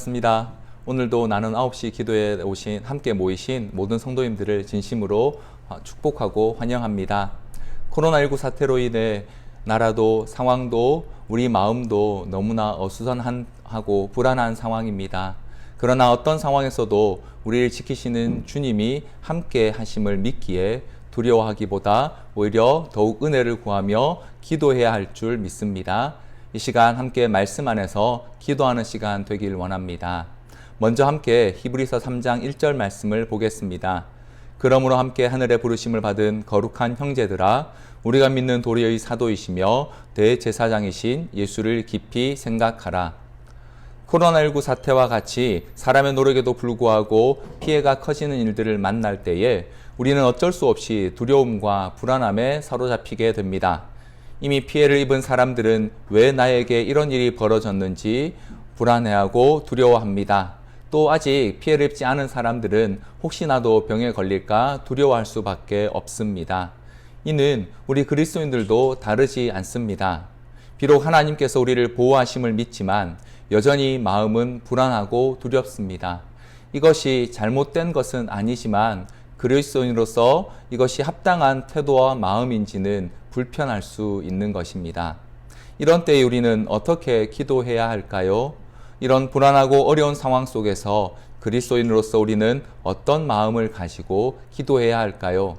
반갑습니다. 오늘도 나는 9시 기도에 함께 모이신 모든 성도님들을 진심으로 축복하고 환영합니다. 코로나19 사태로 인해 나라도 상황도 우리 마음도 너무나 어수선하고 불안한 상황입니다. 그러나 어떤 상황에서도 우리를 지키시는 주님이 함께 하심을 믿기에 두려워하기보다 오히려 더욱 은혜를 구하며 기도해야 할 줄 믿습니다. 이 시간 함께 말씀 안에서 기도하는 시간 되길 원합니다. 먼저 함께 히브리서 3장 1절 말씀을 보겠습니다. 그러므로 함께 하늘의 부르심을 받은 거룩한 형제들아, 우리가 믿는 도리의 사도이시며 대제사장이신 예수를 깊이 생각하라. 코로나19 사태와 같이 사람의 노력에도 불구하고 피해가 커지는 일들을 만날 때에 우리는 어쩔 수 없이 두려움과 불안함에 사로잡히게 됩니다. 이미 피해를 입은 사람들은 왜 나에게 이런 일이 벌어졌는지 불안해하고 두려워합니다. 또 아직 피해를 입지 않은 사람들은 혹시나도 병에 걸릴까 두려워할 수밖에 없습니다. 이는 우리 그리스도인들도 다르지 않습니다. 비록 하나님께서 우리를 보호하심을 믿지만 여전히 마음은 불안하고 두렵습니다. 이것이 잘못된 것은 아니지만 그리스도인으로서 이것이 합당한 태도와 마음인지는 불편할 수 있는 것입니다. 이런 때에 우리는 어떻게 기도해야 할까요? 이런 불안하고 어려운 상황 속에서 그리스도인으로서 우리는 어떤 마음을 가지고 기도해야 할까요?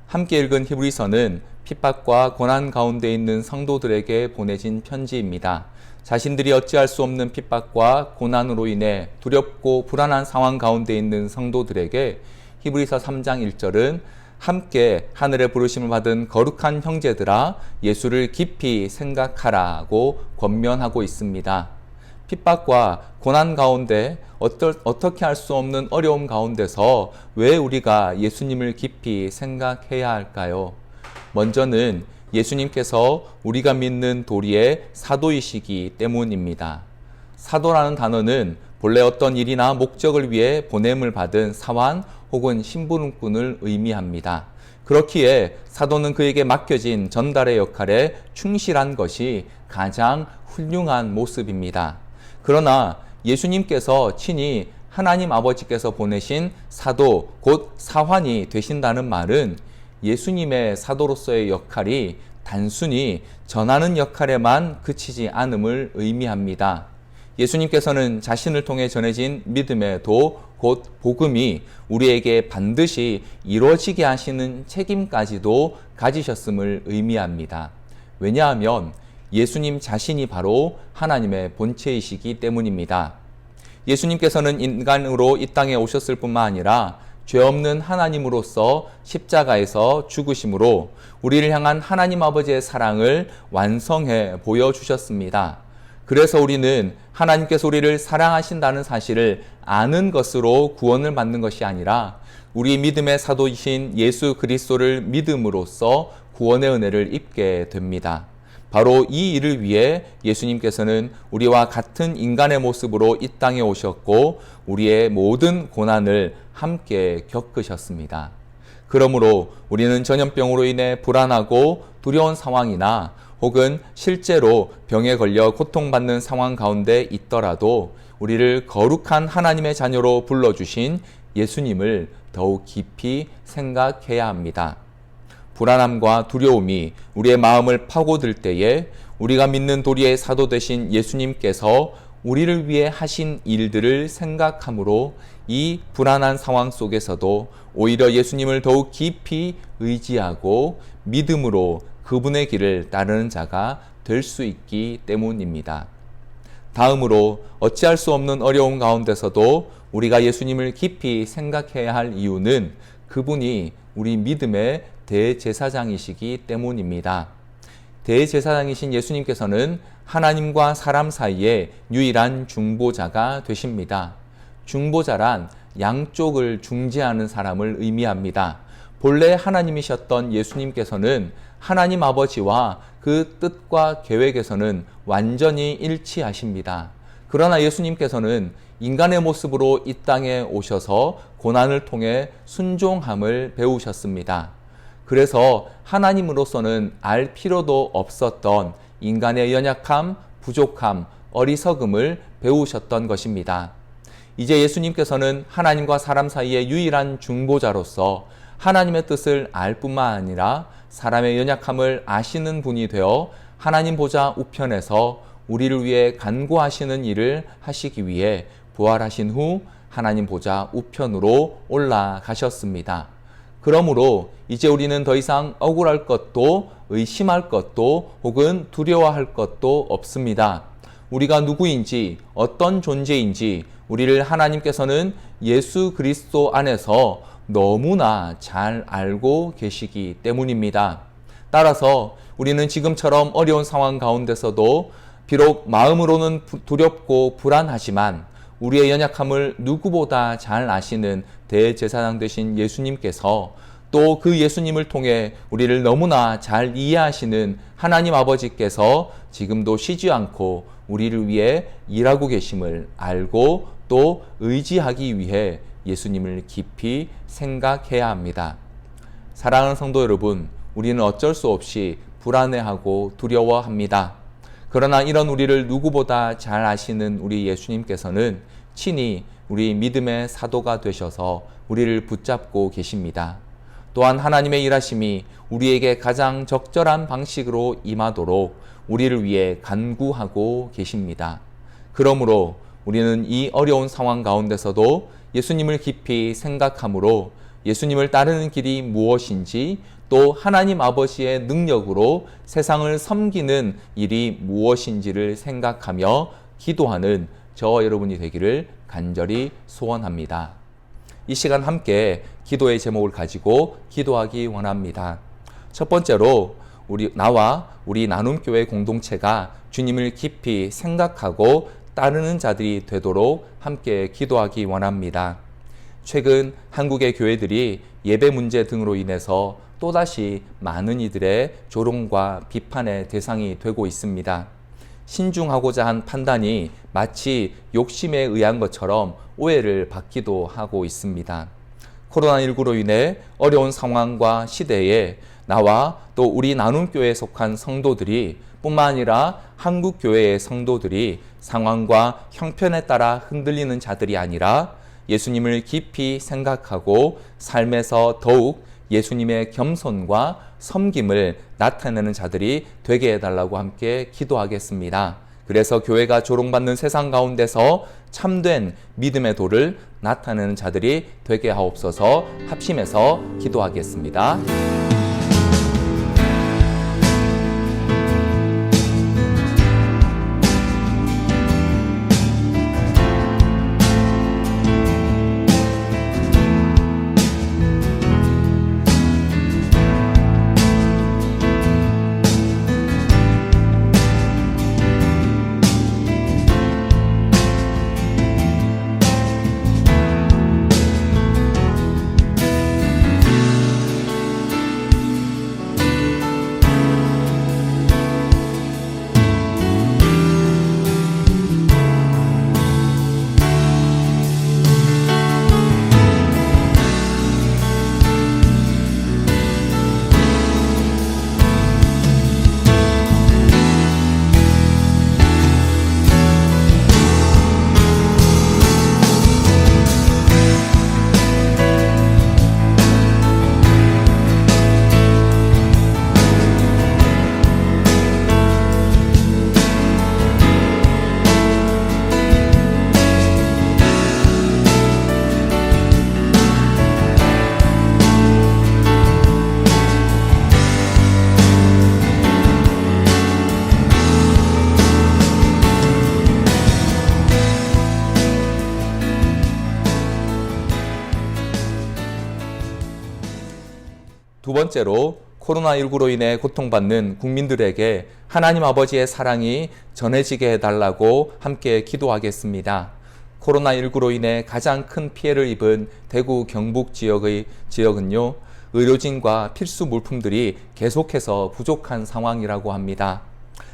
함께 읽은 히브리서는 핍박과 고난 가운데 있는 성도들에게 보내진 편지입니다. 자신들이 어찌할 수 없는 핍박과 고난으로 인해 두렵고 불안한 상황 가운데 있는 성도들에게 히브리서 3장 1절은 함께 하늘의 부르심을 받은 거룩한 형제들아 예수를 깊이 생각하라고 권면하고 있습니다. 핍박과 고난 가운데 어떻게 할 수 없는 어려움 가운데서 왜 우리가 예수님을 깊이 생각해야 할까요? 먼저는 예수님께서 우리가 믿는 도리의 사도이시기 때문입니다. 사도라는 단어는 본래 어떤 일이나 목적을 위해 보냄을 받은 사환 혹은 심부름꾼을 의미합니다. 그렇기에 사도는 그에게 맡겨진 전달의 역할에 충실한 것이 가장 훌륭한 모습입니다. 그러나 예수님께서 친히 하나님 아버지께서 보내신 사도, 곧 사환이 되신다는 말은 예수님의 사도로서의 역할이 단순히 전하는 역할에만 그치지 않음을 의미합니다. 예수님께서는 자신을 통해 전해진 믿음의 도, 곧 복음이 우리에게 반드시 이루어지게 하시는 책임까지도 가지셨음을 의미합니다. 왜냐하면 예수님 자신이 바로 하나님의 본체이시기 때문입니다. 예수님께서는 인간으로 이 땅에 오셨을 뿐만 아니라 죄 없는 하나님으로서 십자가에서 죽으심으로 우리를 향한 하나님 아버지의 사랑을 완성해 보여주셨습니다. 그래서 우리는 하나님께서 우리를 사랑하신다는 사실을 아는 것으로 구원을 받는 것이 아니라 우리 믿음의 사도이신 예수 그리스도를 믿음으로써 구원의 은혜를 입게 됩니다. 바로 이 일을 위해 예수님께서는 우리와 같은 인간의 모습으로 이 땅에 오셨고 우리의 모든 고난을 함께 겪으셨습니다. 그러므로 우리는 전염병으로 인해 불안하고 두려운 상황이나 혹은 실제로 병에 걸려 고통받는 상황 가운데 있더라도 우리를 거룩한 하나님의 자녀로 불러주신 예수님을 더욱 깊이 생각해야 합니다. 불안함과 두려움이 우리의 마음을 파고들 때에 우리가 믿는 도리의 사도 되신 예수님께서 우리를 위해 하신 일들을 생각함으로 이 불안한 상황 속에서도 오히려 예수님을 더욱 깊이 의지하고 믿음으로 그분의 길을 따르는 자가 될 수 있기 때문입니다. 다음으로 어찌할 수 없는 어려움 가운데서도 우리가 예수님을 깊이 생각해야 할 이유는 그분이 우리 믿음의 대제사장이시기 때문입니다. 대제사장이신 예수님께서는 하나님과 사람 사이에 유일한 중보자가 되십니다. 중보자란 양쪽을 중재하는 사람을 의미합니다. 본래 하나님이셨던 예수님께서는 하나님 아버지와 그 뜻과 계획에서는 완전히 일치하십니다. 그러나 예수님께서는 인간의 모습으로 이 땅에 오셔서 고난을 통해 순종함을 배우셨습니다. 그래서 하나님으로서는 알 필요도 없었던 인간의 연약함, 부족함, 어리석음을 배우셨던 것입니다. 이제 예수님께서는 하나님과 사람 사이의 유일한 중보자로서 하나님의 뜻을 알 뿐만 아니라 사람의 연약함을 아시는 분이 되어 하나님 보좌 우편에서 우리를 위해 간구하시는 일을 하시기 위해 부활하신 후 하나님 보좌 우편으로 올라가셨습니다. 그러므로 이제 우리는 더 이상 억울할 것도 의심할 것도 혹은 두려워할 것도 없습니다. 우리가 누구인지 어떤 존재인지 우리를 하나님께서는 예수 그리스도 안에서 너무나 잘 알고 계시기 때문입니다. 따라서 우리는 지금처럼 어려운 상황 가운데서도 비록 마음으로는 두렵고 불안하지만 우리의 연약함을 누구보다 잘 아시는 대제사장 되신 예수님께서 또 그 예수님을 통해 우리를 너무나 잘 이해하시는 하나님 아버지께서 지금도 쉬지 않고 우리를 위해 일하고 계심을 알고 또 의지하기 위해 예수님을 깊이 생각해야 합니다. 사랑하는 성도 여러분, 우리는 어쩔 수 없이 불안해하고 두려워합니다. 그러나 이런 우리를 누구보다 잘 아시는 우리 예수님께서는 친히 우리 믿음의 사도가 되셔서 우리를 붙잡고 계십니다. 또한 하나님의 일하심이 우리에게 가장 적절한 방식으로 임하도록 우리를 위해 간구하고 계십니다. 그러므로 우리는 이 어려운 상황 가운데서도 예수님을 깊이 생각함으로 예수님을 따르는 길이 무엇인지 또 하나님 아버지의 능력으로 세상을 섬기는 일이 무엇인지를 생각하며 기도하는 저와 여러분이 되기를 간절히 소원합니다. 이 시간 함께 기도의 제목을 가지고 기도하기 원합니다. 첫 번째로 나와 우리 나눔교회 공동체가 주님을 깊이 생각하고 따르는 자들이 되도록 함께 기도하기 원합니다. 최근 한국의 교회들이 예배 문제 등으로 인해서 또다시 많은 이들의 조롱과 비판의 대상이 되고 있습니다. 신중하고자 한 판단이 마치 욕심에 의한 것처럼 오해를 받기도 하고 있습니다. 코로나19로 인해 어려운 상황과 시대에 나와 또 우리 나눔교회에 속한 성도들이 뿐만 아니라 한국교회의 성도들이 상황과 형편에 따라 흔들리는 자들이 아니라 예수님을 깊이 생각하고 삶에서 더욱 예수님의 겸손과 섬김을 나타내는 자들이 되게 해달라고 함께 기도하겠습니다. 그래서 교회가 조롱받는 세상 가운데서 참된 믿음의 도를 나타내는 자들이 되게 하옵소서. 합심해서 기도하겠습니다. 두 번째로 코로나19로 인해 고통받는 국민들에게 하나님 아버지의 사랑이 전해지게 해달라고 함께 기도하겠습니다. 코로나19로 인해 가장 큰 피해를 입은 대구 경북 지역은요, 의료진과 필수 물품들이 계속해서 부족한 상황이라고 합니다.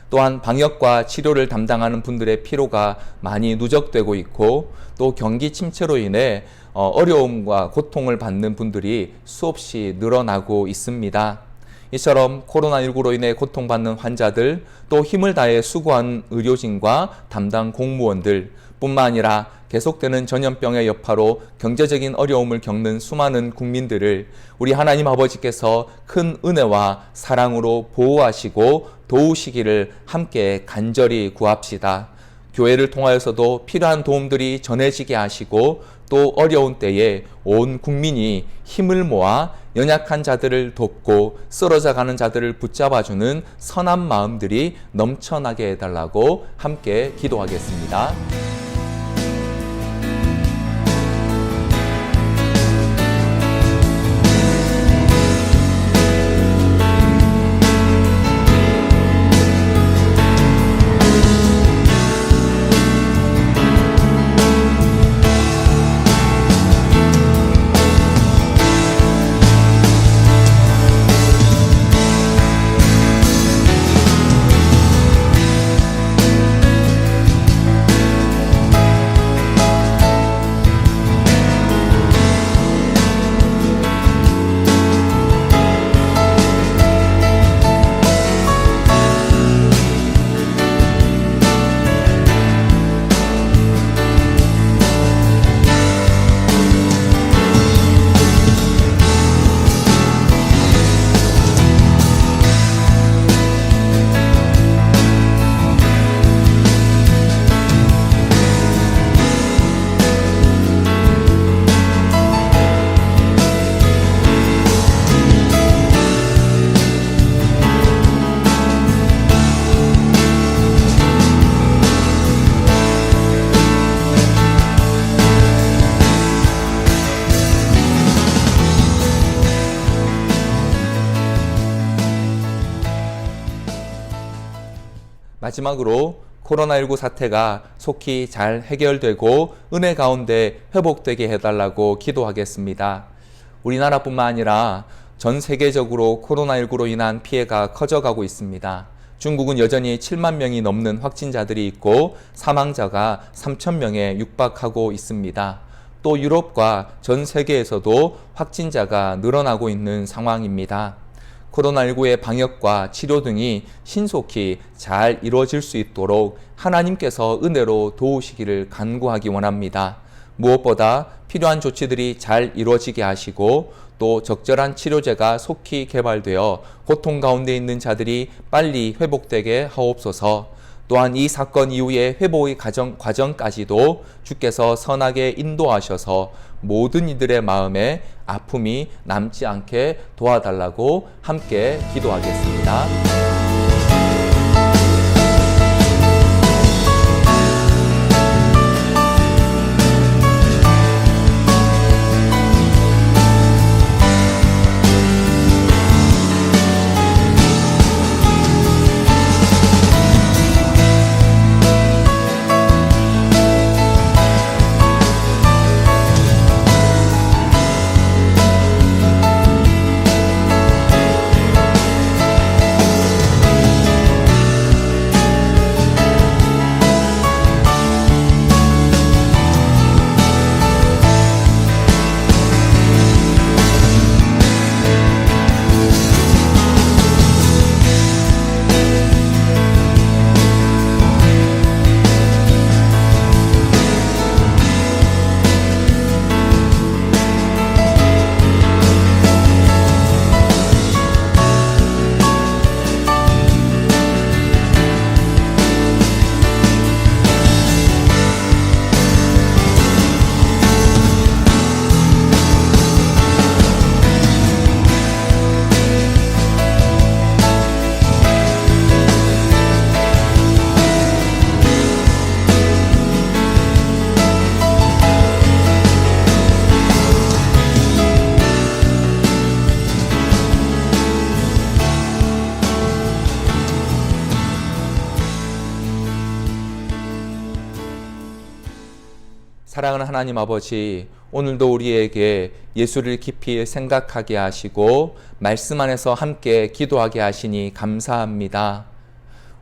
또한 방역과 치료를 담당하는 분들의 피로가 많이 누적되고 있고 또 경기 침체로 인해 어려움과 고통을 받는 분들이 수없이 늘어나고 있습니다. 이처럼 코로나19로 인해 고통받는 환자들, 또 힘을 다해 수고하는 의료진과 담당 공무원들, 뿐만 아니라 계속되는 전염병의 여파로 경제적인 어려움을 겪는 수많은 국민들을 우리 하나님 아버지께서 큰 은혜와 사랑으로 보호하시고 도우시기를 함께 간절히 구합시다. 교회를 통하여서도 필요한 도움들이 전해지게 하시고 또 어려운 때에 온 국민이 힘을 모아 연약한 자들을 돕고 쓰러져가는 자들을 붙잡아주는 선한 마음들이 넘쳐나게 해달라고 함께 기도하겠습니다. 마지막으로 코로나19 사태가 속히 잘 해결되고 은혜 가운데 회복되게 해달라고 기도하겠습니다. 우리나라뿐만 아니라 전 세계적으로 코로나19로 인한 피해가 커져가고 있습니다. 중국은 여전히 7만 명이 넘는 확진자들이 있고 사망자가 3천 명에 육박하고 있습니다. 또 유럽과 전 세계에서도 확진자가 늘어나고 있는 상황입니다. 코로나19의 방역과 치료 등이 신속히 잘 이루어질 수 있도록 하나님께서 은혜로 도우시기를 간구하기 원합니다. 무엇보다 필요한 조치들이 잘 이루어지게 하시고 또 적절한 치료제가 속히 개발되어 고통 가운데 있는 자들이 빨리 회복되게 하옵소서. 또한 이 사건 이후의 회복의 과정까지도 주께서 선하게 인도하셔서 모든 이들의 마음에 아픔이 남지 않게 도와달라고 함께 기도하겠습니다. 사랑하는 하나님 아버지, 오늘도 우리에게 예수를 깊이 생각하게 하시고 말씀 안에서 함께 기도하게 하시니 감사합니다.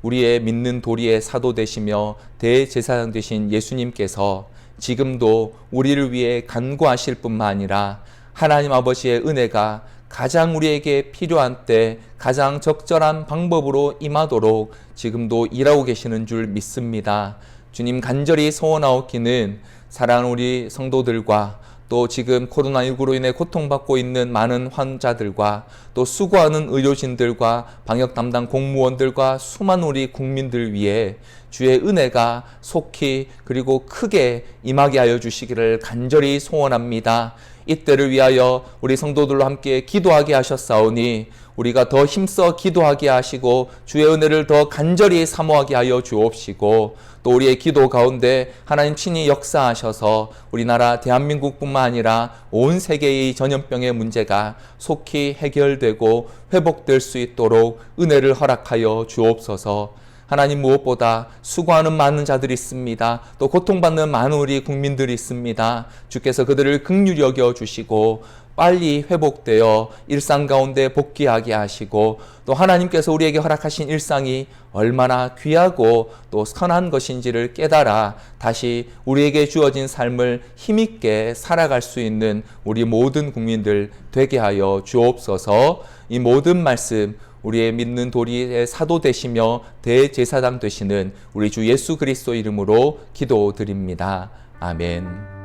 우리의 믿는 도리의 사도 되시며 대제사장 되신 예수님께서 지금도 우리를 위해 간구하실 뿐만 아니라 하나님 아버지의 은혜가 가장 우리에게 필요한 때 가장 적절한 방법으로 임하도록 지금도 일하고 계시는 줄 믿습니다. 주님 간절히 소원하옵기는 사랑하는 우리 성도들과 또 지금 코로나19로 인해 고통받고 있는 많은 환자들과 또 수고하는 의료진들과 방역 담당 공무원들과 수많은 우리 국민들 위해 주의 은혜가 속히 그리고 크게 임하게 하여 주시기를 간절히 소원합니다. 이때를 위하여 우리 성도들로 함께 기도하게 하셨사오니 우리가 더 힘써 기도하게 하시고 주의 은혜를 더 간절히 사모하게 하여 주옵시고 또 우리의 기도 가운데 하나님 친히 역사하셔서 우리나라 대한민국뿐만 아니라 온 세계의 전염병의 문제가 속히 해결되고 회복될 수 있도록 은혜를 허락하여 주옵소서. 하나님, 무엇보다 수고하는 많은 자들이 있습니다. 또 고통받는 많은 우리 국민들이 있습니다. 주께서 그들을 긍휼히 여겨 주시고 빨리 회복되어 일상 가운데 복귀하게 하시고 또 하나님께서 우리에게 허락하신 일상이 얼마나 귀하고 또 선한 것인지를 깨달아 다시 우리에게 주어진 삶을 힘있게 살아갈 수 있는 우리 모든 국민들 되게 하여 주옵소서. 이 모든 말씀 우리의 믿는 도리의 사도 되시며 대제사장 되시는 우리 주 예수 그리스도 이름으로 기도드립니다. 아멘.